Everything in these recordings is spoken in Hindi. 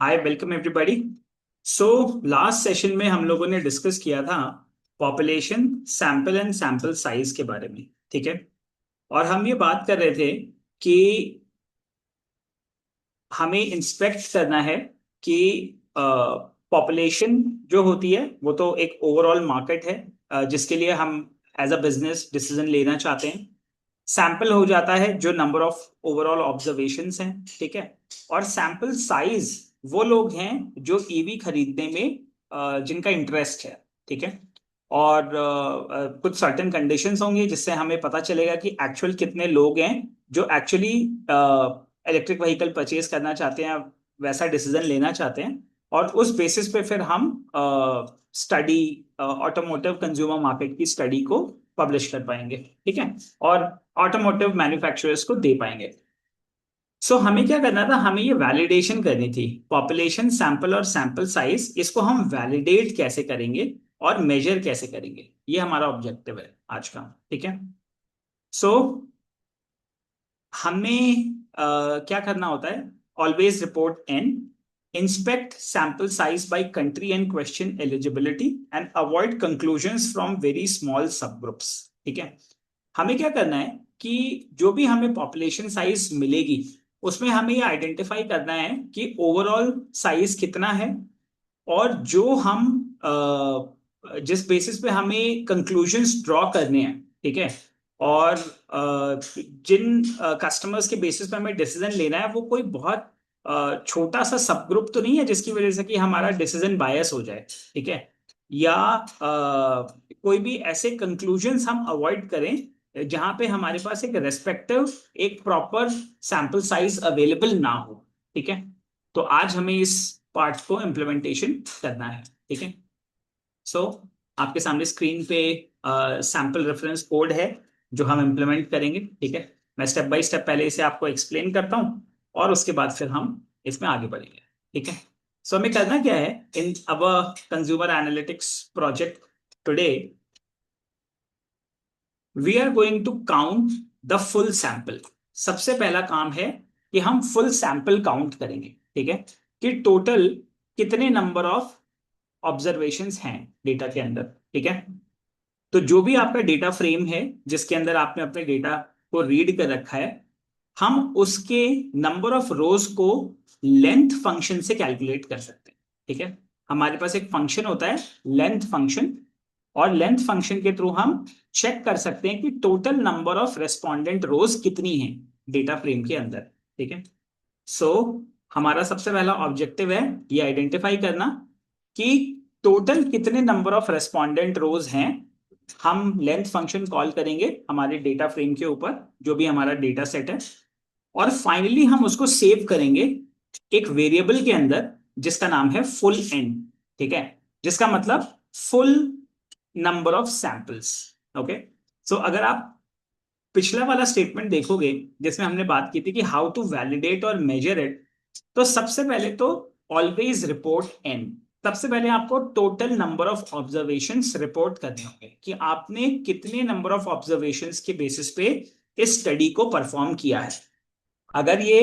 हाय, welcome everybody. So last session में हम लोगों ने डिस्कस किया था population, sample and sample size के बारे में। ठीक है। और हम ये बात कर रहे थे कि हमें इंस्पेक्ट करना है कि पॉपुलेशन जो होती है वो तो एक ओवरऑल मार्केट है, जिसके लिए हम एज अ बिजनेस डिसीजन लेना चाहते हैं। सैंपल हो जाता है जो नंबर ऑफ ओवरऑल ऑब्जर्वेशंस हैं। ठीक है। और सैंपल साइज वो लोग हैं जो ईवी खरीदने में जिनका इंटरेस्ट है। ठीक है। और कुछ सर्टेन कंडीशंस होंगी जिससे हमें पता चलेगा कि एक्चुअल कितने लोग हैं जो एक्चुअली इलेक्ट्रिक व्हीकल परचेज करना चाहते हैं, वैसा डिसीजन लेना चाहते हैं। और उस बेसिस पे फिर हम स्टडी, ऑटोमोटिव कंज्यूमर मार्केट की स्टडी को पब्लिश कर पाएंगे। ठीक है। और ऑटोमोटिव मैन्युफैक्चरर्स को दे पाएंगे। सो हमें क्या करना था, हमें ये वैलिडेशन करनी थी। पॉपुलेशन, सैंपल और सैंपल साइज, इसको हम वैलिडेट कैसे करेंगे और मेजर कैसे करेंगे, ये हमारा ऑब्जेक्टिव है आज का। ठीक है। सो हमें क्या करना होता है, always report N, inspect sample size by country and question eligibility and avoid conclusions from very small subgroups. ठीक है। हमें क्या करना है कि जो भी हमें पॉपुलेशन साइज मिलेगी उसमें हमें ये आइडेंटिफाई करना है कि ओवरऑल साइज कितना है, और जो हम जिस बेसिस पे हमें कंक्लूजन्स ड्रॉ करने हैं। ठीक है। और जिन कस्टमर्स के बेसिस पे हमें डिसीजन लेना है वो कोई बहुत छोटा सा सब ग्रुप तो नहीं है जिसकी वजह से कि हमारा डिसीजन बायस हो जाए। ठीक है। या कोई भी ऐसे कंक्लूजन्स हम अवॉइड करें जहां पे हमारे पास एक रेस्पेक्टिव, एक प्रॉपर सैंपल साइज अवेलेबल ना हो। ठीक है। तो आज हमें इस पार्ट को इम्प्लीमेंटेशन करना है। ठीक है। सो आपके सामने स्क्रीन पे सैंपल रेफरेंस कोड है जो हम इम्प्लीमेंट करेंगे। ठीक है। मैं स्टेप बाय स्टेप पहले इसे आपको एक्सप्लेन करता हूँ और उसके बाद फिर हम इसमें आगे बढ़ेंगे। ठीक है। सो हमें करना क्या है in our consumer analytics project today, we are going to count the full sample. सबसे पहला काम है कि हम फुल सैंपल काउंट करेंगे। ठीक है। कि टोटल कितने नंबर ऑफ ऑब्जर्वेशंस हैं डेटा के अंदर। ठीक है। तो जो भी आपका डेटा फ्रेम है जिसके अंदर आपने अपने डेटा को रीड कर रखा है, हम उसके नंबर ऑफ रोज को लेंथ फंक्शन से कैलकुलेट कर सकते हैं। ठीक है। हमारे पास एक फंक्शन होता है लेंथ फंक्शन, और लेंथ फंक्शन के थ्रू हम चेक कर सकते हैं कि टोटल नंबर ऑफ रेस्पोंडेंट रोज कितनी है डेटा फ्रेम के अंदर। ठीक है। सो हमारा सबसे पहला ऑब्जेक्टिव है ये आइडेंटिफाई करना कि टोटल कितने नंबर ऑफ रेस्पोंडेंट रोज हैं। हम लेंथ फंक्शन कॉल करेंगे हमारे डेटा फ्रेम के ऊपर, जो भी हमारा डेटा सेट है, और फाइनली हम उसको सेव करेंगे एक वेरिएबल के अंदर जिसका नाम है फुल एन। ठीक है। जिसका मतलब full number of samples. Okay. So अगर आप पिछला वाला स्टेटमेंट देखोगे जिसमें हमने बात की थी कि हाउ टू वैलिडेट और मेजर इट, तो सबसे पहले तो ऑलवेज रिपोर्ट एन। सबसे पहले आपको total number of observations report करने होंगे कि आपने कितने नंबर ऑफ ऑब्जर्वेशंस के बेसिस पे इस स्टडी को परफॉर्म किया है। अगर ये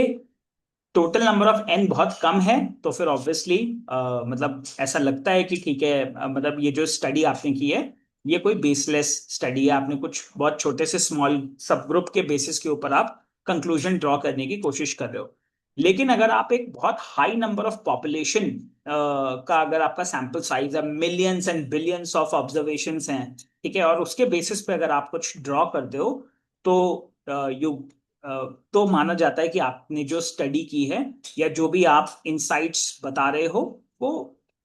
टोटल नंबर ऑफ एन बहुत कम है तो फिर ऑब्वियसली मतलब ऐसा लगता है कि ठीक है, मतलब ये जो स्टडी आपने की है ये कोई बेसलेस स्टडी है, आपने कुछ बहुत छोटे से स्मॉल सब ग्रुप के बेसिस के ऊपर आप कंक्लूजन ड्रॉ करने की कोशिश कर रहे हो। लेकिन अगर आप एक बहुत हाई नंबर ऑफ पॉपुलेशन का, अगर आपका सैंपल साइज है, millions and billions of observations हैं, ठीक है, और उसके बेसिस पे अगर आप कुछ ड्रॉ करते हो, तो यू तो माना जाता है कि आपने जो स्टडी की है या जो भी आप इनसाइट्स बता रहे हो वो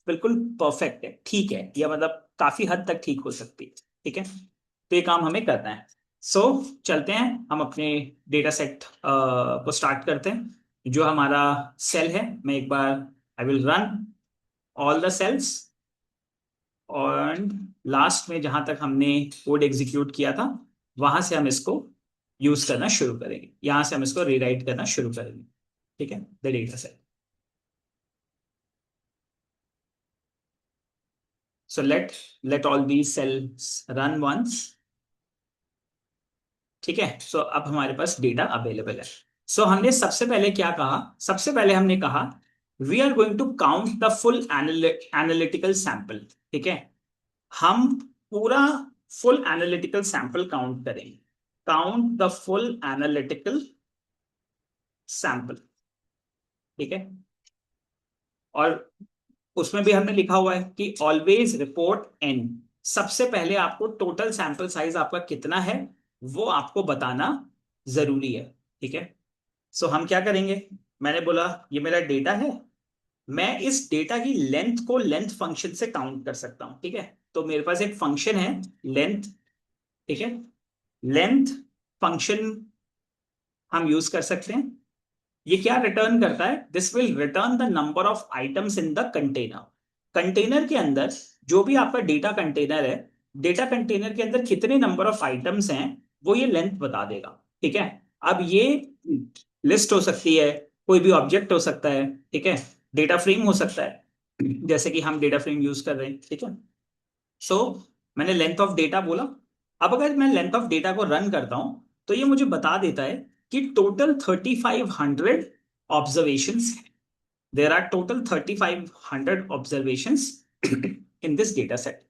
बिल्कुल परफेक्ट है, ठीक है, या मतलब काफी हद तक ठीक हो सकती है। ठीक है। तो ये काम हमें करना है। सो चलते हैं हम अपने डेटा सेट को स्टार्ट करते हैं। जो हमारा सेल है, मैं एक बार I will run all the cells, और लास्ट में जहां तक हमने कोड एग्जीक्यूट किया था वहां से हम इसको यूज करना शुरू करेंगे, यहां से हम इसको रीराइट करना शुरू करेंगे। ठीक है। The data set. So let all these cells run once. ठीक है। सो अब हमारे पास डेटा अवेलेबल है। सो हमने सबसे पहले क्या कहा, सबसे पहले हमने कहा we are going to count the full analytical sample. ठीक है, हम पूरा फुल एनालिटिकल सैंपल काउंट करेंगे। Count the full analytical sample. ठीक है, और उसमें भी हमने लिखा हुआ है कि ऑलवेज रिपोर्ट एन। सबसे पहले आपको टोटल सैंपल साइज आपका कितना है वो आपको बताना जरूरी है। ठीक है, सो हम क्या करेंगे, मैंने बोला ये मेरा डेटा है, मैं इस डेटा की लेंथ को लेंथ फंक्शन से काउंट कर सकता हूं। ठीक है, तो मेरे पास एक फंक्शन है लेंथ। ठीक है, लेंथ फंक्शन हम यूज कर सकते हैं। ये क्या रिटर्न करता है, this will return the number of items in the container. Container के अंदर जो भी आपका डेटा कंटेनर है, डेटा कंटेनर के अंदर कितने नंबर ऑफ आइटम्स हैं वो ये लेंथ बता देगा। ठीक है, अब ये लिस्ट हो सकती है, कोई भी ऑब्जेक्ट हो सकता है। ठीक है, डेटा फ्रेम हो सकता है, जैसे कि हम डेटा फ्रेम यूज कर रहे हैं। ठीक है, सो मैंने लेंथ ऑफ डेटा बोला। अब अगर मैं लेंथ ऑफ डेटा को रन करता हूं तो ये मुझे बता देता है कि total 3500 observations, there are total 3500 observations in this data set.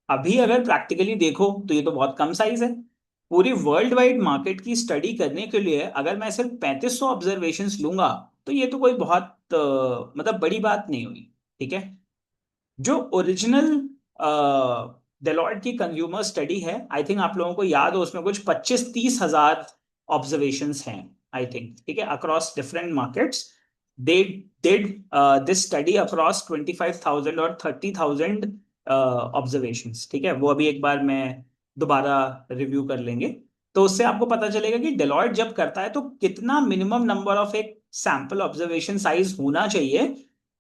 अभी अगर प्रैक्टिकली देखो तो ये तो बहुत कम साइज है। पूरी वर्ल्ड वाइड मार्केट की स्टडी करने के लिए अगर मैं सिर्फ 3500 ऑब्जर्वेशंस लूंगा तो ये तो कोई बहुत मतलब बड़ी बात नहीं हुई। ठीक है, जो ओरिजिनल डेलॉयट की कंज्यूमर स्टडी है, आई थिंक आप लोगों को याद हो, उसमें कुछ 25-30 हजार ऑब्जर्वेशंस हैं आई थिंक। ठीक है, across different markets they did this study across 25,000 और 30,000 ऑब्जर्वेशंस। ठीक है, वो अभी एक बार मैं दोबारा रिव्यू कर लेंगे तो उससे आपको पता चलेगा कि डेलॉयट जब करता है तो कितना मिनिमम नंबर ऑफ एक सैंपल ऑब्जर्वेशन साइज होना चाहिए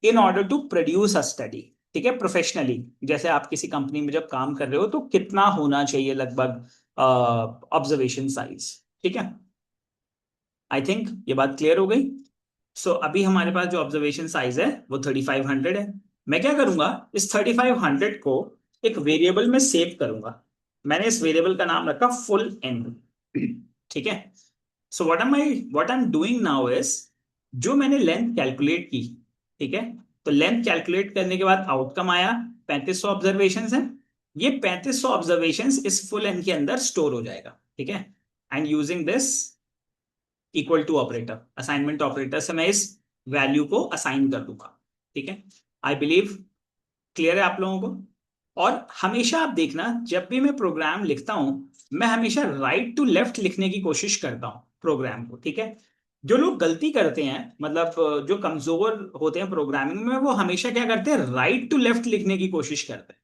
in order to produce a study. ठीक है, प्रोफेशनली जैसे आप किसी कंपनी में जब काम कर रहे हो तो कितना होना चाहिए लगभग ऑब्जर्वेशन साइज। ठीक है, आई थिंक ये बात क्लियर हो गई। सो अभी हमारे पास जो ऑब्जर्वेशन साइज है वो 3500 है। मैं क्या करूंगा, इस 3500 को एक वेरिएबल में सेव करूंगा। मैंने इस वेरिएबल का नाम रखा फुल एन। ठीक है, so what I am doing now is, जो मैंने लेंथ कैलकुलेट की। ठीक है, तो लेंथ कैलकुलेट करने के बाद आउटकम आया 3500 ऑब्जर्वेशन है। ये 3500 ऑब्जर्वेशन इस फुल एन के अंदर स्टोर हो जाएगा। ठीक है, and using this equal to operator, assignment operator से मैं इस वैल्यू को असाइन कर दूंगा। ठीक है, आई बिलीव क्लियर है आप लोगों को। और हमेशा आप देखना, जब भी मैं प्रोग्राम लिखता हूं मैं हमेशा राइट टू लेफ्ट लिखने की कोशिश करता हूं प्रोग्राम को। ठीक है, जो लोग गलती करते हैं, मतलब जो कमजोर होते हैं प्रोग्रामिंग में, वो हमेशा क्या करते हैं, राइट टू लेफ्ट लिखने की कोशिश करते हैं।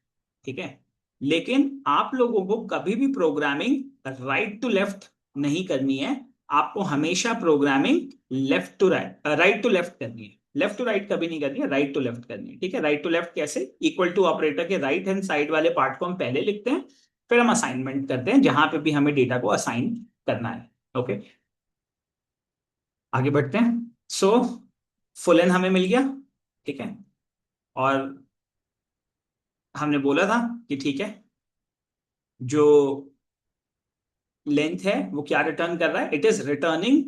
ठीक है, लेकिन आप लोगों को कभी भी प्रोग्रामिंग राइट टू लेफ्ट नहीं करनी है। आपको हमेशा programming left to right, right to left करनी है। लेफ्ट टू राइट कभी नहीं करनी है, राइट टू लेफ्ट करनी है। ठीक है, राइट टू लेफ्ट कैसे, इक्वल टू ऑपरेटर के राइट हैंड साइड वाले पार्ट को हम पहले लिखते हैं, फिर हम असाइनमेंट करते हैं जहां पे भी हमें डेटा को असाइन करना है। ओके, आगे बढ़ते हैं। सो फुल एन हमें मिल गया। ठीक है, और हमने बोला था कि ठीक है, जो लेंथ है वो क्या रिटर्न कर रहा है, it is returning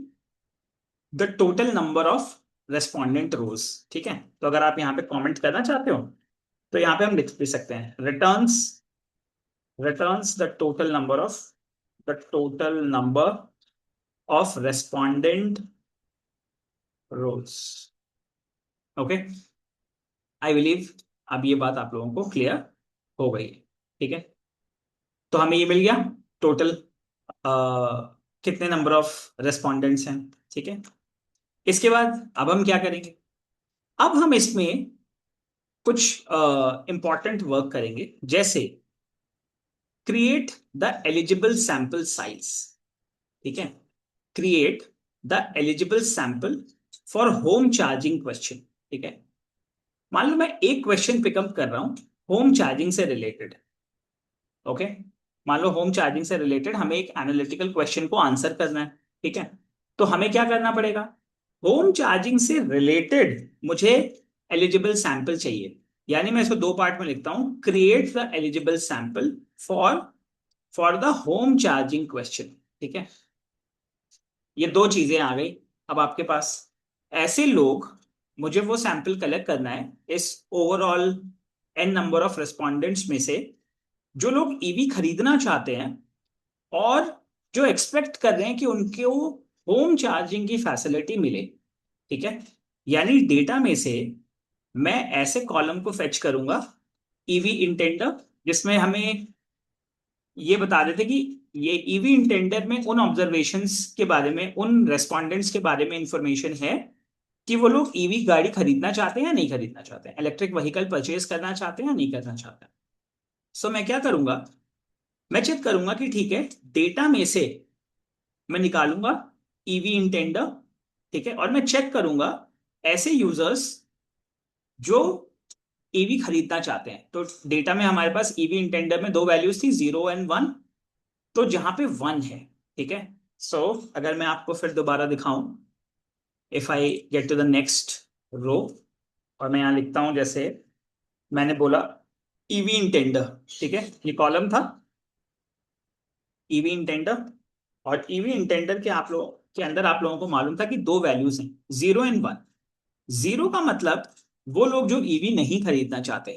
the total number of respondent rows. ठीक है, तो अगर आप यहाँ पे कमेंट करना चाहते हो तो यहाँ पे हम लिख भी सकते हैं, returns the total number of respondent rows. Okay, I believe अब ये बात आप लोगों को क्लियर हो गई है। ठीक है, तो हमें ये मिल गया टोटल कितने नंबर ऑफ रेस्पॉन्डेंट्स हैं। ठीक है, इसके बाद अब हम क्या करेंगे, अब हम इसमें कुछ इंपॉर्टेंट वर्क करेंगे, जैसे create the eligible sample size. ठीक है, create the eligible sample for home charging question. ठीक है, मान लो मैं एक क्वेश्चन पिकअप कर रहा हूं होम चार्जिंग से रिलेटेड। ओके, मान लो होम चार्जिंग से रिलेटेड हमें एक एनालिटिकल क्वेश्चन को आंसर करना है। ठीक है, तो हमें क्या करना पड़ेगा, होम चार्जिंग से रिलेटेड मुझे एलिजिबल सैंपल चाहिए। यानी मैं इसको दो पार्ट में लिखता हूं, create the eligible sample for for the home charging question. ठीक है, ये दो चीजें आ गई अब आपके पास। ऐसे लोग मुझे वो सैंपल कलेक्ट करना है इस overall N number of respondents में से जो लोग ईवी खरीदना चाहते हैं और जो एक्सपेक्ट कर रहे हैं कि उनको होम चार्जिंग की फैसिलिटी मिले। ठीक है, यानी डेटा में से मैं ऐसे कॉलम को फेच करूंगा ईवी इंटेंडर, जिसमें हमें ये बता देते कि ये ईवी इंटेंडर में उन ऑब्जर्वेशंस के बारे में, उन रेस्पोंडेंट्स के बारे में इंफॉर्मेशन है कि वो लोग ईवी गाड़ी खरीदना चाहते हैं या नहीं खरीदना चाहते हैं, इलेक्ट्रिक व्हीकल परचेज करना चाहते हैं या नहीं करना चाहते हैं। सो मैं क्या करूंगा, मैं चेक करूंगा कि ठीक है, डेटा में से मैं निकालूंगा ईवी इंटेंडर। ठीक है, और मैं चेक करूंगा ऐसे यूजर्स जो ईवी खरीदना चाहते हैं। तो डेटा में हमारे पास ईवी इंटेंडर में दो वैल्यूज थी, 0 और 1। तो जहां पे 1 है, ठीक है, सो अगर मैं आपको फिर दोबारा दिखाऊं, if I get to the next row, और मैं यहां लिखता हूं, जैसे मैंने बोला ईवी इंटेंडर। ठीक है, ये कॉलम था ईवी इंटेंडर, और ईवी इंटेंडर के आप लोग के अंदर आप लोगों को मालूम था कि दो वैल्यूज हैं, 0 और 1। 0 का मतलब वो लोग जो ईवी नहीं खरीदना चाहते,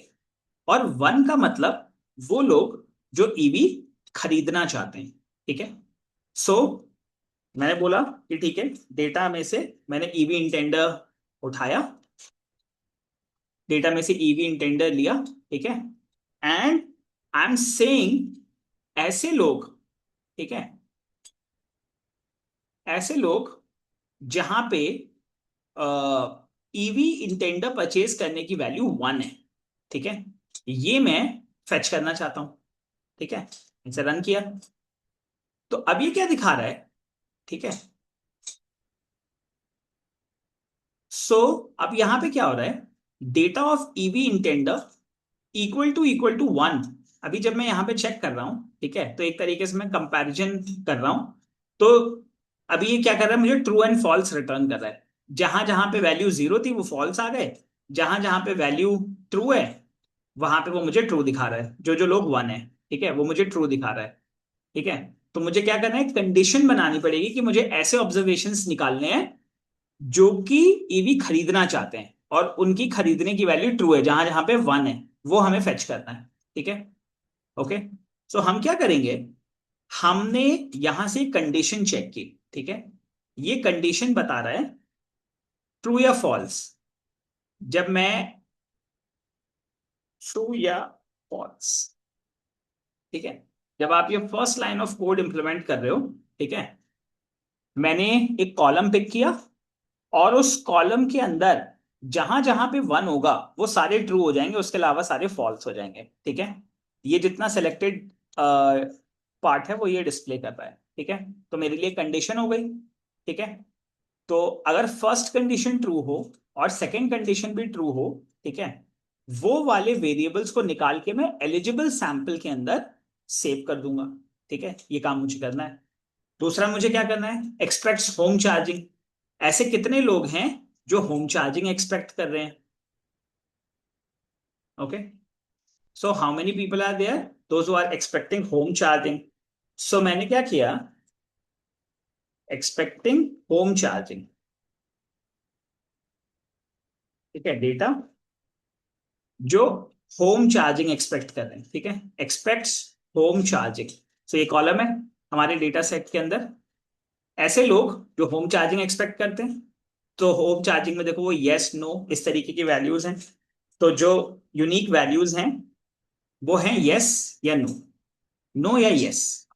और 1 का मतलब वो लोग जो ईवी खरीदना चाहते हैं। ठीक है, सो मैंने बोला कि ठीक है, डेटा में से मैंने ईवी इंटेंडर उठाया, डेटा में से ईवी इंटेंडर लिया। ठीक है, एंड आई एम सेइंग ऐसे लोग, ठीक है, ऐसे लोग जहां पे ईवी इंटेंडर परचेज करने की वैल्यू 1 है। ठीक है, ये मैं फेच करना चाहता हूं। ठीक है, इसे रन किया, तो अब ये क्या दिखा रहा है। ठीक है, सो अब यहां पे क्या हो रहा है, data of EV intender equal to 1। अभी जब मैं यहां पे चेक कर रहा हूं, ठीक है, तो एक तरीके से मैं कंपैरिजन कर रहा हूं। तो अभी ये क्या कर रहा है, मुझे ट्रू एंड फॉल्स रिटर्न कर रहा है। जहां जहां पे वैल्यू 0 थी वो फॉल्स आ गए, जहां जहां पे वैल्यू ट्रू है वहां पे वो मुझे ट्रू दिखा रहा है। जो जो लोग 1 है, ठीक है, वो मुझे ट्रू दिखा रहा है। ठीक है, तो मुझे क्या करना है, कंडीशन बनानी पड़ेगी कि मुझे ऐसे ऑब्जर्वेशंस निकालने हैं जो कि ईवी खरीदना चाहते हैं और उनकी खरीदने की वैल्यू ट्रू है, जहां जहां पे 1 है वो हमें फेच करना है। ठीक है, ओके, सो हम क्या करेंगे, हमने यहां से कंडीशन चेक की। ठीक है, ये कंडीशन बता रहा है ट्रू या फॉल्स। जब मैं ट्रू या फॉल्स, ठीक है, जब आप ये first line of code implement कर रहे हो, ठीक है, मैंने एक कॉलम पिक किया और उस कॉलम के अंदर जहां जहां पे 1 होगा वो सारे ट्रू हो जाएंगे, उसके अलावा सारे फॉल्स हो जाएंगे। ठीक है, ये जितना सेलेक्टेड पार्ट है वो ये डिस्प्ले कर रहा है। ठीक है, तो मेरे लिए कंडीशन हो गई। ठीक है, तो अगर फर्स्ट कंडीशन ट्रू हो और सेकंड कंडीशन भी ट्रू हो, ठीक है, वो वाले वेरिएबल्स को निकाल के मैं एलिजिबल सैंपल के अंदर सेव कर दूंगा। ठीक है, ये काम मुझे करना है। दूसरा मुझे क्या करना है, एक्सपेक्ट्स होम चार्जिंग। ऐसे कितने लोग हैं जो होम चार्जिंग एक्सपेक्ट कर रहे हैं। Okay, so how many people are there, those who are expecting home charging. So मैंने क्या किया, एक्सपेक्टिंग होम चार्जिंग। ठीक है, डेटा जो होम चार्जिंग एक्सपेक्ट कर रहे हैं। ठीक है, एक्सपेक्ट्स होम चार्जिंग। सो ये कॉलम है हमारे डेटा सेट के अंदर, ऐसे लोग जो होम चार्जिंग एक्सपेक्ट करते हैं। तो होम चार्जिंग में देखो वो यस नो इस तरीके की वैल्यूज हैं। तो जो यूनिक वैल्यूज हैं वो हैं यस या नो, नो या यस।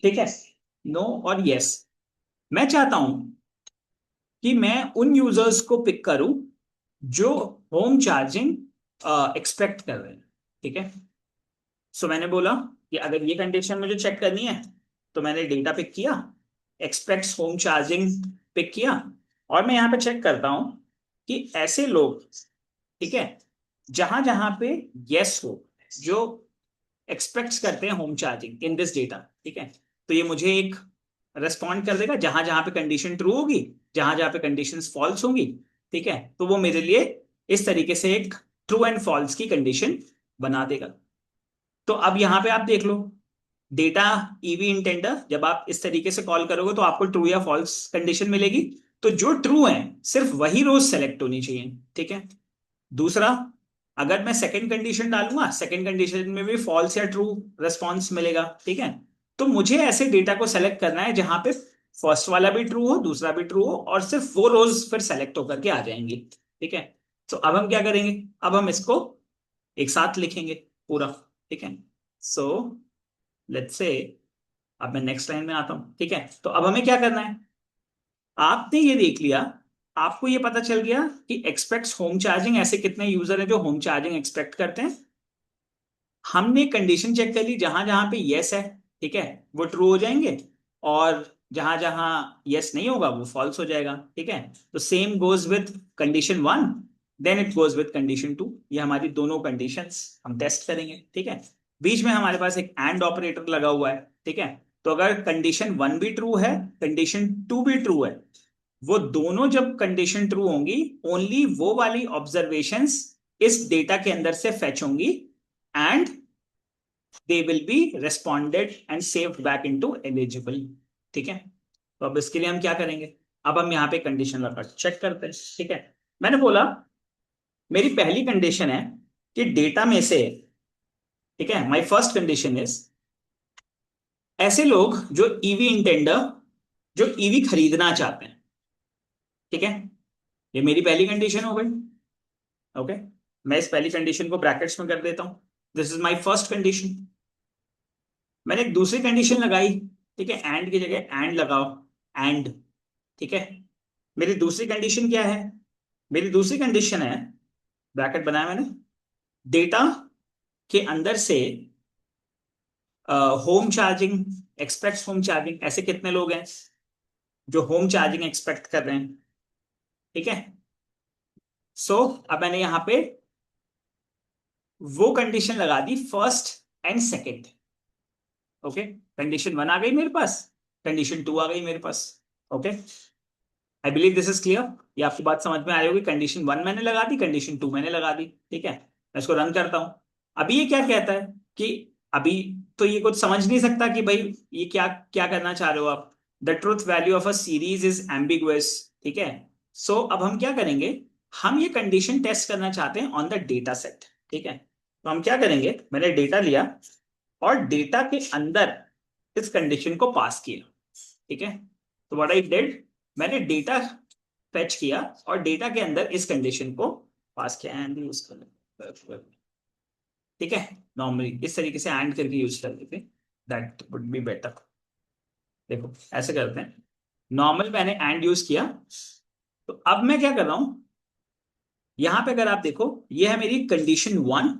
ठीक है, नो और यस। मैं चाहता हूं कि मैं उन यूजर्स को पिक करूं जो होम चार्जिंग एक्सपेक्ट कर रहे हैं। ठीक है, सो मैंने बोला कि अगर ये कंडीशन मुझे चेक करनी है तो मैंने डेटा पिक किया, एक्सपेक्ट्स होम चार्जिंग पिक किया, और मैं यहां पे चेक करता हूं कि ऐसे लोग, ठीक है, जहां जहां पे यस हो, जो एक्सपेक्ट करते हैं home charging in this data. ठीक है, तो ये मुझे एक रेस्पॉन्ड कर देगा जहां जहां पे कंडीशन ट्रू होगी, जहां जहां पे कंडीशन फॉल्स होंगी। ठीक है, तो वो मेरे लिए इस तरीके से एक ट्रू एंड फॉल्स की कंडीशन बना देगा। तो अब यहां पे आप देख लो, डेटा ईवी इंटेंडर जब आप इस तरीके से कॉल करोगे तो आपको ट्रू या फॉल्स कंडीशन मिलेगी। तो जो ट्रू है सिर्फ वही रोज सेलेक्ट होनी चाहिए, ठीक है। दूसरा, अगर मैं सेकंड कंडीशन डालूंगा, सेकंड कंडीशन में भी फॉल्स या ट्रू रिस्पॉन्स मिलेगा, ठीक है। तो मुझे ऐसे डेटा को सेलेक्ट करना है जहां पे फर्स्ट वाला भी ट्रू हो, दूसरा भी ट्रू हो, और सिर्फ वो रोज फिर सेलेक्ट होकर के आ जाएंगी, ठीक है। तो अब हम क्या करेंगे, अब हम इसको एक साथ लिखेंगे पूरा, ठीक है। सो लेट्स से, अब मैं नेक्स्ट लाइन में आता हूं, ठीक है। तो अब हमें क्या करना है, आपने ये देख लिया, आपको ये पता चल गया कि एक्सपेक्ट्स होम चार्जिंग, ऐसे कितने यूजर हैं जो होम चार्जिंग एक्सपेक्ट करते हैं। हमने कंडीशन चेक कर ली, जहां जहां पे यस है, ठीक है, वो ट्रू हो जाएंगे, और जहां जहां यस नहीं होगा वो फॉल्स हो जाएगा, ठीक है। तो same goes with condition one, then it goes with condition two. ये हमारी दोनों कंडीशंस हम टेस्ट करेंगे, ठीक है। बीच में हमारे पास एक एंड ऑपरेटर लगा हुआ है, ठीक है। तो अगर कंडीशन वन भी ट्रू है, कंडीशन टू भी ट्रू है, वो दोनों जब कंडीशन ट्रू होंगी, ओनली वो वाली ऑब्जर्वेशंस इस डेटा के अंदर से फेच होंगी, and they will be responded and saved back into eligible, ठीक है। तो अब इसके लिए हम क्या करेंगे, अब हम यहाँ पे कंडीशन लगा चेक करते हैं, ठीक है। मैंने बोला मेरी पहली कंडीशन है कि डेटा में से, ठीक है, माय फर्स्ट कंडीशन इज, ऐसे लोग जो ईवी इंटेंडर, जो ईवी खरीदना चाहते हैं, ठीक है। ये मेरी पहली कंडीशन हो गई, ओके। मैं इस पहली कंडीशन को ब्रैकेट्स में कर देता हूं, this is my first condition. मैंने एक दूसरी कंडीशन लगाई, ठीक है, एंड की जगह एंड लगाओ, एंड, ठीक है। मेरी दूसरी कंडीशन क्या है, मेरी दूसरी कंडीशन है, ब्रैकेट बनाया मैंने, डेटा के अंदर से home charging expect home charging, ऐसे कितने लोग हैं जो होम चार्जिंग एक्सपेक्ट कर रहे हैं, ठीक है। सो अब मैंने यहां पे वो कंडीशन लगा दी, first and second, okay. Condition one आ गई मेरे पास, कंडीशन टू आ गई मेरे पास, okay. I believe this is clear, ये आपकी बात समझ में आ रही होगी। कंडीशन वन मैंने लगा दी, कंडीशन टू मैंने लगा दी, ठीक है। मैं इसको रन करता हूं। अभी ये क्या कहता है कि, अभी तो ये कुछ समझ नहीं सकता कि भाई ये क्या क्या करना चाह रहे हो आप। The truth value of a series is ambiguous, ठीक है। सो अब हम क्या करेंगे, हम ये कंडीशन टेस्ट करना चाहते हैं ऑन द डेटा सेट, ठीक है। तो हम क्या करेंगे, मैंने डेटा लिया और डेटा के अंदर इस कंडीशन को पास किया, ठीक है। तो व्हाट आई डिड, मैंने डेटा फेच किया और डेटा के अंदर इस कंडीशन को पास किया, एंड यूज कर, ठीक है। नॉर्मली इस तरीके से एंड करके यूज कर लेते, दैट वुड बी बेटर। देखो ऐसे करते हैं, नॉर्मल मैंने एंड यूज किया। तो अब मैं क्या कर रहा हूं, यहां पे अगर आप देखो, ये है मेरी कंडीशन वन,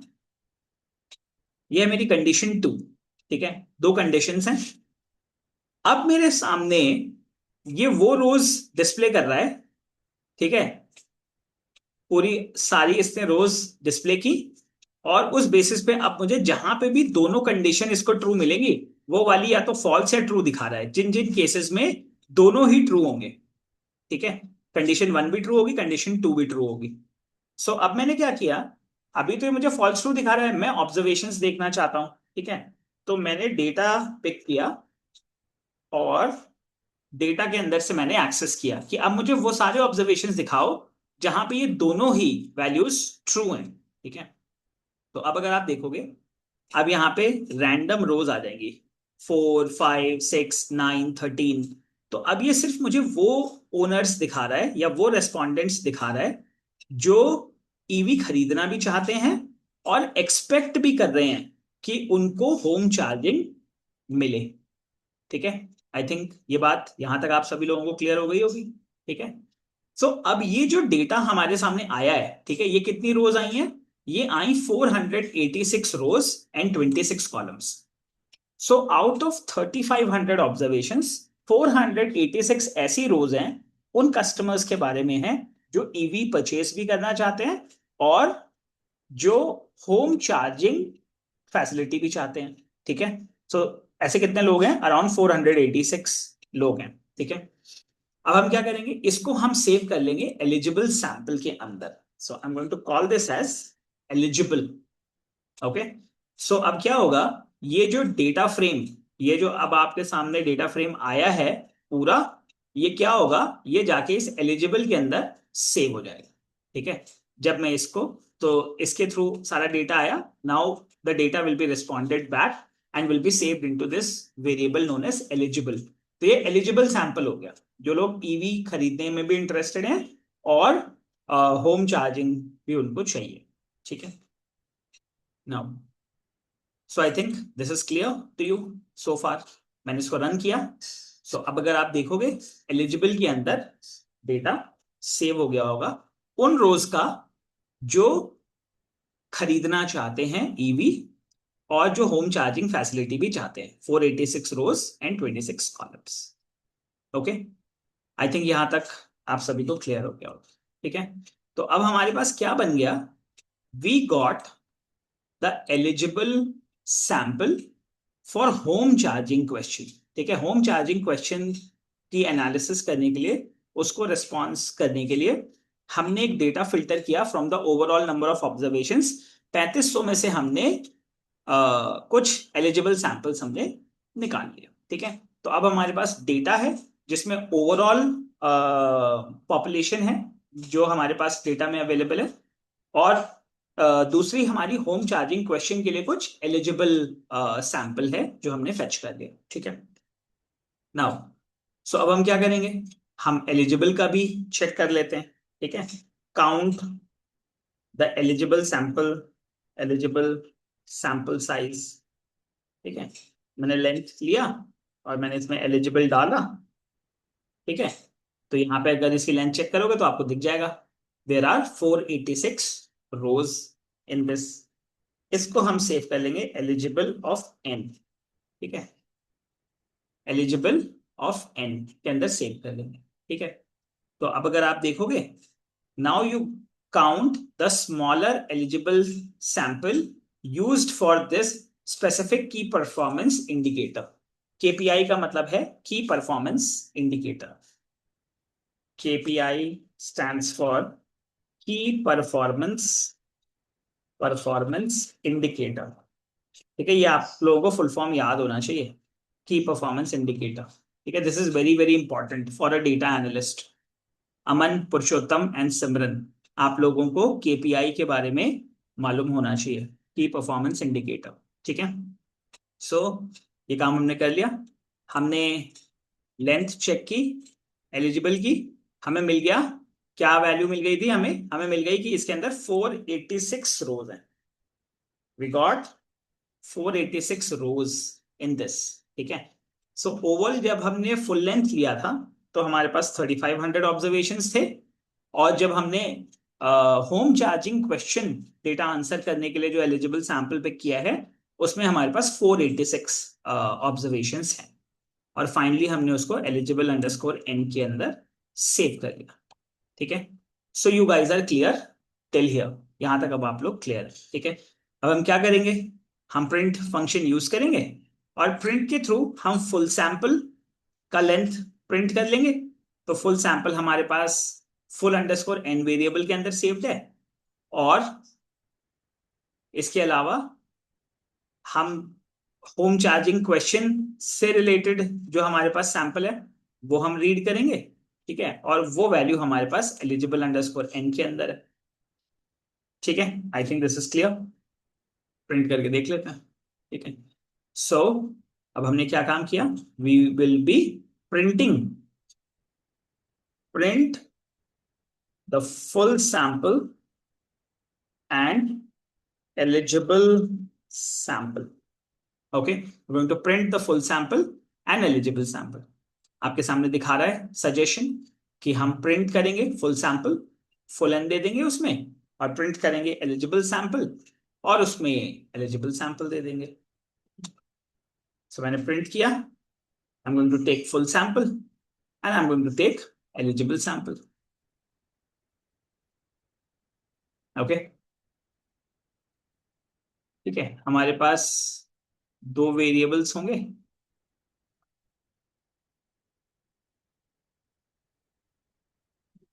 ये है मेरी कंडीशन टू, ठीक है। दो कंडीशंस हैं। अब मेरे सामने ये वो रोज डिस्प्ले कर रहा है, ठीक है। पूरी सारी इसने रोज डिस्प्ले की, और उस बेसिस पे अब मुझे जहां पे भी दोनों कंडीशन इसको ट्रू मिलेगी, वो वाली या तो फॉल्स या ट्रू दिखा रहा है, जिन जिन केसेस में दोनों ही ट्रू होंगे, ठीक है। कंडीशन वन भी ट्रू होगी, कंडीशन टू भी ट्रू होगी। सो अब मैंने क्या किया, अभी तो ये मुझे फॉल्स ट्रू दिखा रहा है, मैं ऑब्जर्वेशंस देखना चाहता हूं, ठीक है। तो मैंने डेटा पिक किया और डेटा के अंदर से मैंने एक्सेस किया कि अब मुझे वो सारे ऑब्जर्वेशंस दिखाओ जहां पे ये दोनों ही वैल्यूज ट्रू हैं, ठीक है। तो अब अगर आप देखोगे, अब यहाँ पे रैंडम रोज आ जाएंगी, 4, 5, 6, 9, 13। तो अब ये सिर्फ मुझे वो ओनर्स दिखा रहा है या वो रेस्पोंडेंट्स दिखा रहा है जो ईवी खरीदना भी चाहते हैं और एक्सपेक्ट भी कर रहे हैं कि उनको होम चार्जिंग मिले, ठीक है। आई थिंक ये बात यहां तक आप सभी लोगों को क्लियर हो गई होगी, ठीक है। सो अब ये जो डेटा हमारे सामने आया है, ठीक है, ये कितनी रोज आई हैं, ये आई 486 rows and 26 columns. So out of 3500 observations, 486 ऐसी रोज हैं उन कस्टमर्स के बारे में है जो ईवी परचेस भी करना चाहते हैं और जो होम चार्जिंग फैसिलिटी भी चाहते हैं, ठीक है। सो ऐसे कितने लोग हैं, अराउंड 486 लोग हैं, ठीक है। अब हम क्या करेंगे, इसको हम सेव कर लेंगे एलिजिबल सैंपल के अंदर। So I am going to call this as eligible, okay. सो अब क्या होगा, ये जो डेटा फ्रेम, ये जो अब आपके सामने डेटा फ्रेम आया है पूरा, ये क्या होगा, ये जाके इस एलिजिबल के अंदर सेव हो जाएगा। ठीक है, जब मैं इसको, तो इसके थ्रू सारा डेटा आया, now the data will be responded back and will be saved into this variable known as eligible. तो ये एलिजिबल सैंपल हो गया, जो लोग ईवी खरीदने में भी इंटरेस्टेड हैं और होम चार्जिंग भी उनको चाहिए। ठीक है, now so I think this is clear to you so far. मैंने इसको रन किया, सो अब अगर आप देखोगे एलिजिबल के अंदर डेटा सेव हो गया होगा उन रोज का जो खरीदना चाहते हैं ईवी, और जो होम चार्जिंग फैसिलिटी भी चाहते हैं, 486 rows and 26 columns. Okay, I think यहां तक आप सभी को क्लियर हो गया होगा। ठीक है, तो अब हमारे पास क्या बन गया, we got the eligible sample for home charging question. ठीक है, होम चार्जिंग क्वेश्चन की एनालिसिस करने के लिए, उसको रिस्पॉन्स करने के लिए हमने एक डेटा फिल्टर किया from the overall number of observations. 3500 में से हमने कुछ एलिजिबल सैंपल्स हमने निकाल लिया। ठीक है, तो अब हमारे पास डेटा है जिसमें ओवरऑल पॉपुलेशन है जो हमारे पास डेटा में अवेलेबल है, और दूसरी हमारी होम चार्जिंग क्वेश्चन के लिए कुछ एलिजिबल सैंपल है जो हमने फेच कर लिया। ठीक है, नाउ सो अब हम क्या करेंगे, हम एलिजिबल का भी चेक कर लेते हैं। ठीक है, count the eligible sample size. ठीक है, मैंने लेंथ लिया और मैंने इसमें एलिजिबल डाला। ठीक है, तो यहाँ पे अगर इसकी लेंथ चेक करोगे तो आपको दिख जाएगा, there are 486 rows in this. इसको हम सेव कर लेंगे एलिजिबल ऑफ एन। ठीक है, एलिजिबल ऑफ एन के अंदर सेव कर लेंगे। ठीक है, तो अब अगर आप देखोगे, now you count the smaller eligible sample used for this specific की परफॉर्मेंस इंडिकेटर। केपीआई का मतलब है की performance indicator. KPI stands for की परफॉर्मेंस इंडिकेटर। ठीक है, ये आप लोगों को फुल फॉर्म याद होना चाहिए, की परफॉर्मेंस इंडिकेटर। ठीक है, this is very very important for a data analyst. Aman, Purushottam and Simran, आप लोगों को केपीआई के बारे में मालूम होना चाहिए, की परफॉर्मेंस इंडिकेटर। ठीक है, सो ये काम हमने कर लिया। हमने लेंथ चेक की एलिजिबल की, हमें मिल गया, क्या वैल्यू मिल गई थी हमें, हमें मिल गई कि इसके अंदर 486 रोज है। We got 486 rows in this. ठीक है, सो ओवरऑल जब हमने फुल लेंथ लिया था तो हमारे पास 3500 ऑब्जर्वेशन थे, और जब हमने home charging question data answer करने के लिए जो एलिजिबल सैंपल पिक किया है, उसमें हमारे पास 486 ऑब्जर्वेशन हैं, और फाइनली हमने उसको एलिजिबल अंडरस्कोर एन के अंदर सेव कर लिया। ठीक है, so you guys are clear till here, यहां तक अब आप लोग क्लियर है। ठीक है, अब हम क्या करेंगे, हम प्रिंट फंक्शन यूज करेंगे, और प्रिंट के थ्रू हम फुल सैंपल का लेंथ प्रिंट कर लेंगे। तो फुल सैंपल हमारे पास फुल अंडरस्कोर एन वेरिएबल के अंदर सेव्ड है, और इसके अलावा हम होम चार्जिंग क्वेश्चन से रिलेटेड जो हमारे पास सैंपल है वो हम रीड करेंगे। ठीक है, और वो वैल्यू हमारे पास एलिजिबल अंडरस्कोर एन के अंदर है। ठीक है, आई think this is clear. Print करके देख लेते हैं। ठीक है, सो अब हमने क्या काम किया, we will be printing, print the full sample and eligible sample. Okay, we're going to print the full sample and eligible sample. आपके सामने दिखा रहा है सजेशन कि हम प्रिंट करेंगे फुल सैंपल, फुल एन दे देंगे उसमें, और प्रिंट करेंगे एलिजिबल सैंपल और उसमें एलिजिबल सैंपल दे देंगे। सो मैंने प्रिंट किया, I am going to take full sample and I am going to take eligible sample. Okay, ठीक है, हमारे पास दो वेरिएबल्स होंगे।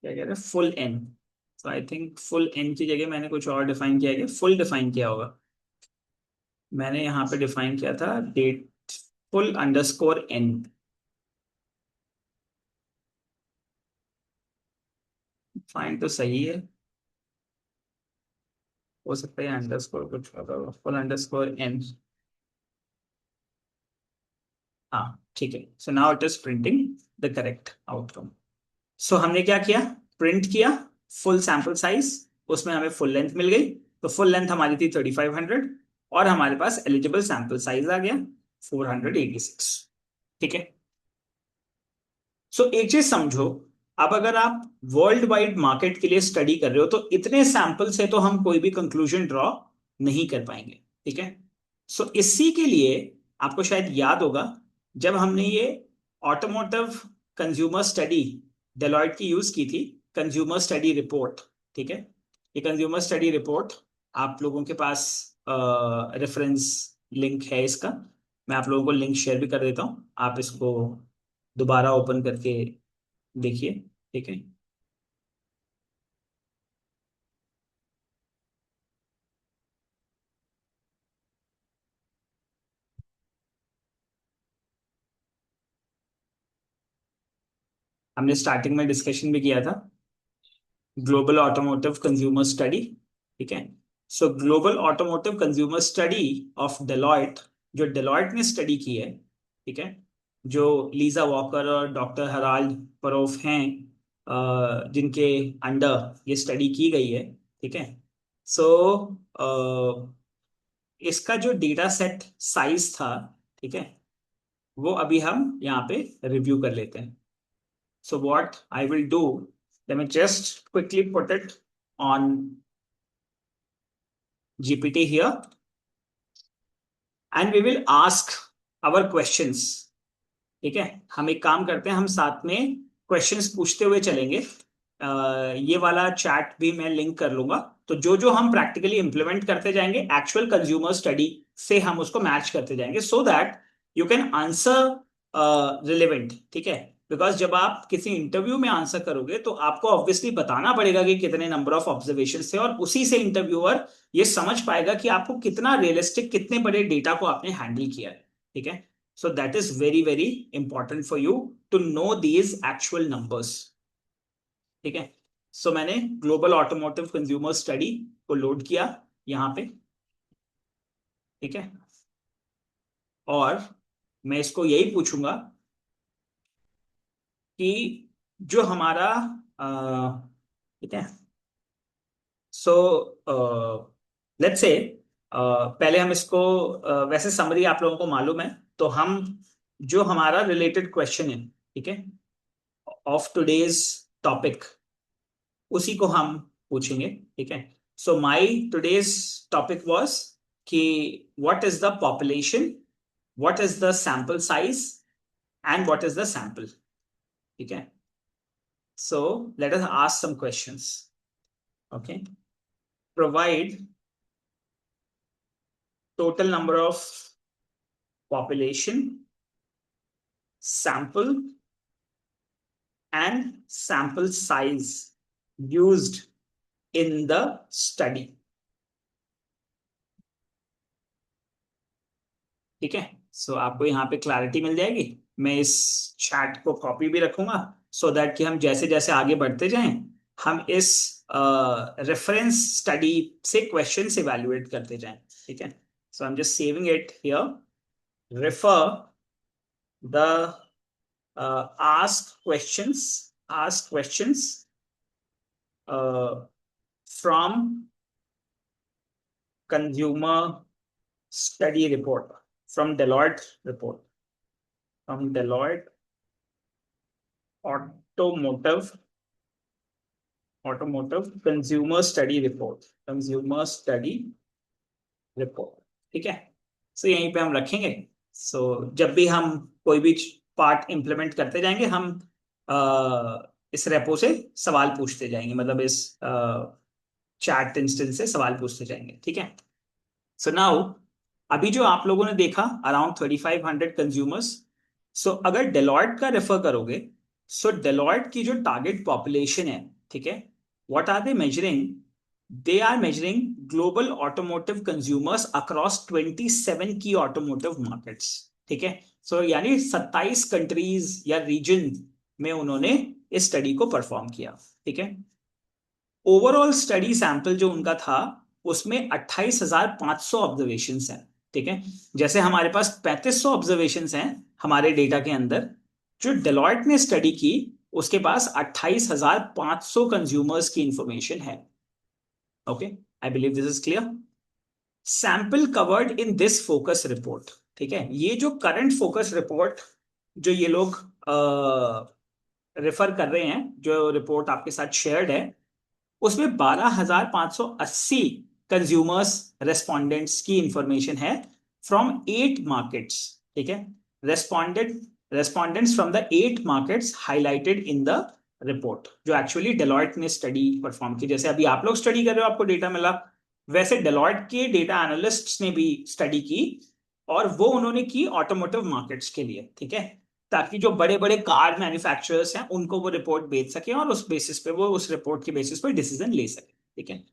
क्या कह रहे हैं, फुल एन। तो आई थिंक फुल एन की जगह मैंने कुछ और डिफाइन किया है, फुल डिफाइन किया होगा। मैंने यहाँ पे डिफाइन किया था dat full underscore N. Fine तो सही है, हो सकता है अंडरस्कोर कुछ फुल अंडरस्कोर एन। हाँ ठीक है, so now it is printing the correct outcome. So हमने क्या किया, प्रिंट किया फुल सैंपल साइज, उसमें हमें फुल लेंथ मिल गई। तो फुल लेंथ हमारी थी 3500 और हमारे पास एलिजिबल सैंपल साइज आ गया 486। ठीक है। सो एक चीज समझो, अब अगर आप वर्ल्ड वाइड मार्केट के लिए स्टडी कर रहे हो तो इतने सैंपल से तो हम कोई भी कंक्लूजन ड्रॉ नहीं कर पाएंगे। ठीक है। सो इसी के लिए आपको शायद याद होगा, जब हमने ये ऑटोमोटिव कंज्यूमर स्टडी डेलॉयट की यूज की थी, कंज्यूमर स्टडी रिपोर्ट। ठीक है। ये कंज्यूमर स्टडी रिपोर्ट आप लोगों के पास रेफरेंस लिंक है इसका, मैं आप लोगों को लिंक शेयर भी कर देता हूं, आप इसको दोबारा ओपन करके देखिए। ठीक है। हमने स्टार्टिंग में डिस्कशन भी किया था ग्लोबल ऑटोमोटिव कंज्यूमर स्टडी। ठीक है। सो global automotive consumer study of Deloitte, जो डेलॉयट ने स्टडी की है, ठीक है, जो लीजा वॉकर और डॉक्टर हराल्ड परोफ हैं, जिनके अंडर ये स्टडी की गई है। ठीक है। सो इसका जो डेटा सेट साइज था, ठीक है, वो अभी हम यहाँ पे रिव्यू कर लेते हैं। So what I will do, let me just quickly put it on GPT here and we will ask our questions. ठीक है, हम एक काम करते हैं, हम साथ में क्वेश्चंस पूछते हुए चलेंगे। ये वाला चैट भी मैं लिंक कर लूंगा, तो जो जो हम प्रैक्टिकली इंप्लीमेंट करते जाएंगे एक्चुअल कंज्यूमर स्टडी से हम उसको मैच करते जाएंगे, so that you can answer relevant. ठीक है। बिकॉज जब आप किसी इंटरव्यू में आंसर करोगे तो आपको ऑब्वियसली बताना पड़ेगा कि कितने नंबर ऑफ ऑब्जर्वेशन थे, और उसी से इंटरव्यूअर ये समझ पाएगा कि आपको कितना रियलिस्टिक, कितने बड़े डेटा को आपने हैंडल किया है। ठीक है। So that is very, very important for you to know these actual numbers. ठीक है। सो मैंने ग्लोबल ऑटोमोटिव कंज्यूमर स्टडी को लोड किया यहां पे। ठीक है। और मैं इसको यही पूछूंगा कि जो हमारा ठीक है, सो लेट्स से पहले हम इसको वैसे समरी आप लोगों को मालूम है, तो हम जो हमारा रिलेटेड क्वेश्चन है, ठीक है, ऑफ टुडेज टॉपिक, उसी को हम पूछेंगे। ठीक है। So my today's topic was कि what is the population, what is the sample size and what is the sample. ठीक है। So let us ask some questions. Okay. Provide total number of population, sample and sample size used in the study. ठीक है। सो आपको यहाँ पे क्लैरिटी मिल जाएगी, मैं इस चैट को कॉपी भी रखूंगा सो दैट कि हम जैसे जैसे आगे बढ़ते जाएं हम इस रेफरेंस स्टडी से क्वेश्चंस इवैल्यूएट करते जाएं। ठीक है। So I am just saving it here, refer the ask questions from consumer study report, from Deloitte report, from Deloitte automotive consumer study report, consumer study report। ठीक है। सो यहीं पे हम रखेंगे। सो जब भी हम कोई भी पार्ट इंप्लीमेंट करते जाएंगे हम इस रेपो से सवाल पूछते जाएंगे, मतलब इस चैट इंस्टेंस से सवाल पूछते जाएंगे। ठीक है। सो नाउ अभी जो आप लोगों ने देखा अराउंड 3500 कंज्यूमर्स, सो अगर डेलॉयट का रेफर करोगे, सो डेलॉयट की जो टारगेट पॉपुलेशन है, ठीक है, what are they measuring, they are measuring global automotive consumers across 27 की ऑटोमोटिव मार्केट्स। ठीक है। सो यानी 27 कंट्रीज या रीजन में उन्होंने इस स्टडी को परफॉर्म किया। ठीक है। ओवरऑल स्टडी सैंपल जो उनका था उसमें 28,500 ऑब्जर्वेशन हैं। ठीक है, जैसे हमारे पास 3500 ऑब्जर्वेशन हैं हमारे डेटा के अंदर, जो डेलॉयट ने स्टडी की उसके पास 28,500 कंज्यूमर्स की इंफॉर्मेशन है। Okay, I believe this is clear. Sample covered in this focus report, ठीक है, ये जो करंट फोकस रिपोर्ट जो ये लोग रेफर कर रहे हैं, जो रिपोर्ट आपके साथ शेयर्ड है, उसमें 12,580 कंज्यूमर्स रेस्पोंडेंट्स की इंफॉर्मेशन है फ्रॉम 8 मार्केट्स। ठीक है, respondents from the 8 markets highlighted in the report, जो एक्चुअली डेलॉयट ने स्टडी परफॉर्म की। जैसे अभी आप लोग स्टडी कर रहे हो, आपको डेटा मिला, वैसे डेलॉयट के डेटा एनालिस्ट्स ने भी स्टडी की, और वो उन्होंने की ऑटोमोटिव मार्केट्स के लिए। ठीक है, ताकि जो बड़े बड़े कार मैन्युफैक्चरर्स हैं उनको वो रिपोर्ट बेच सके और उस बेसिस पे वो उस रिपोर्ट के बेसिस पे डिसीजन ले सके। ठीक है,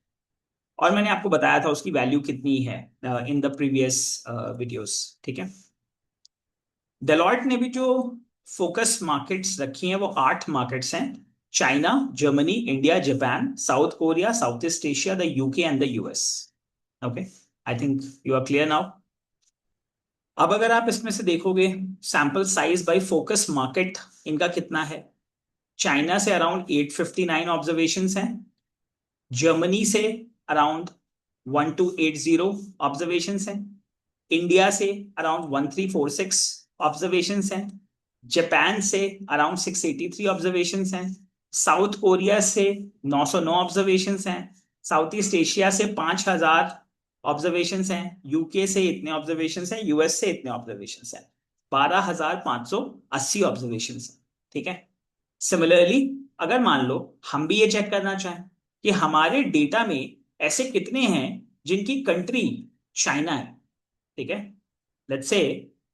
और मैंने आपको बताया था उसकी वैल्यू कितनी है इन द प्रीवियस वीडियोस। ठीक है, डेलॉयट ने भी जो फोकस मार्केट्स रखी हैं वो 8 मार्केट्स हैं: China, Germany, India, Japan, South Korea, South East Asia, the UK and the US. Okay, I think you are clear now. अब अगर आप इसमें से देखोगे sample size by focus market इनका कितना है, चाइना से अराउंड 859 ऑब्जर्वेशन हैं, जर्मनी से अराउंड 1280 ऑब्जर्वेशन हैं, इंडिया से अराउंड 1346 ऑब्जर्वेशन हैं, जापान से अराउंड 683 ऑब्जर्वेशन हैं, साउथ कोरिया से 909 ऑब्जर्वेशन हैं, साउथ ईस्ट एशिया से 5000 ऑब्जर्वेशन हैं, यूके से इतने ऑब्जर्वेशन हैं, यूएस से इतने ऑब्जर्वेशन हैं, 12,580 ऑब्जर्वेशन हैं। ठीक है, सिमिलरली अगर मान लो हम भी ये चेक करना चाहें कि हमारे डेटा में ऐसे कितने हैं जिनकी कंट्री चाइना है। ठीक है, लेट्स से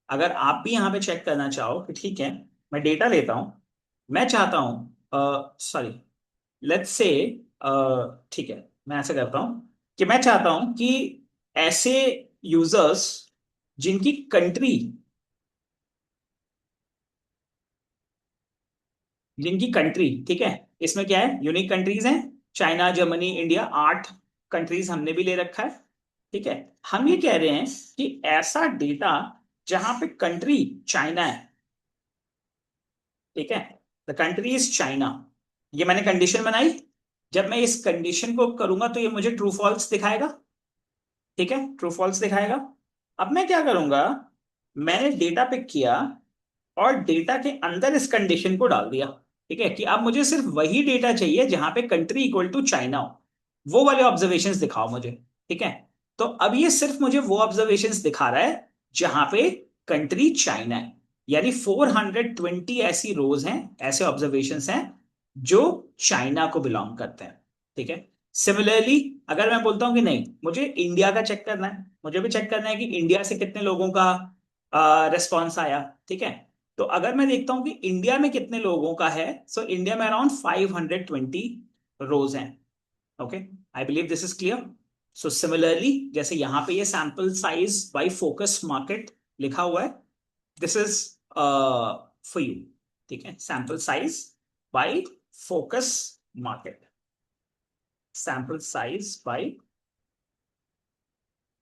अगर आप भी यहां पे चेक करना चाहो कि ठीक है, मैं डेटा लेता हूं, मैं चाहता हूं, सॉरी, लेट्स से, ठीक है, मैं ऐसा करता हूं कि मैं चाहता हूं कि ऐसे यूजर्स जिनकी कंट्री ठीक है, इसमें क्या है, यूनिक कंट्रीज हैं, चाइना, जर्मनी, इंडिया, 8 कंट्रीज हमने भी ले रखा है। ठीक है, हम ये कह रहे हैं कि ऐसा डेटा जहां पे कंट्री चाइना है, ठीक है, द कंट्री इज चाइना, ये मैंने कंडीशन बनाई, जब मैं इस कंडीशन को करूंगा तो ये मुझे ट्रू फॉल्स दिखाएगा। ठीक है, ट्रू फॉल्स दिखाएगा। अब मैं क्या करूंगा, मैंने डेटा पिक किया और डेटा के अंदर इस कंडीशन को डाल दिया। ठीक है, कि अब मुझे सिर्फ वही डेटा चाहिए जहां पे कंट्री इक्वल टू चाइना हो, वो वाले ऑब्जर्वेशंस दिखाओ मुझे। ठीक है, तो अब ये सिर्फ मुझे वो ऑब्जर्वेशंस दिखा रहा है जहां पे कंट्री चाइना है, यानी 420 ऐसी रोज हैं, ऐसे ऑब्जर्वेशंस हैं जो चाइना को बिलोंग करते हैं। ठीक है, सिमिलरली अगर मैं बोलता हूं कि नहीं, मुझे इंडिया का चेक करना है, मुझे भी चेक करना है कि इंडिया से कितने लोगों का रेस्पॉन्स आया। ठीक है, तो अगर मैं देखता हूं कि इंडिया में कितने लोगों का है, सो इंडिया में अराउंड 520 रोज हैं। Okay, I believe this is clear. So similarly जैसे यहां पे ये sample size by focus market लिखा हुआ है, दिस इज फॉर यू। ठीक है, sample size by focus market, sample size by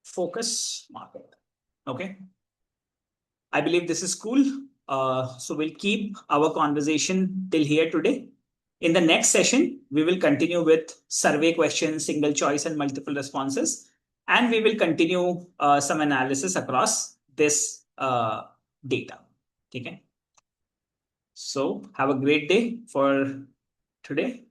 focus market. Okay, I believe this is cool. So we'll keep our conversation till here today. In the next session, we will continue with survey questions, single choice and multiple responses, and we will continue some analysis across this data. Okay, so have a great day for today.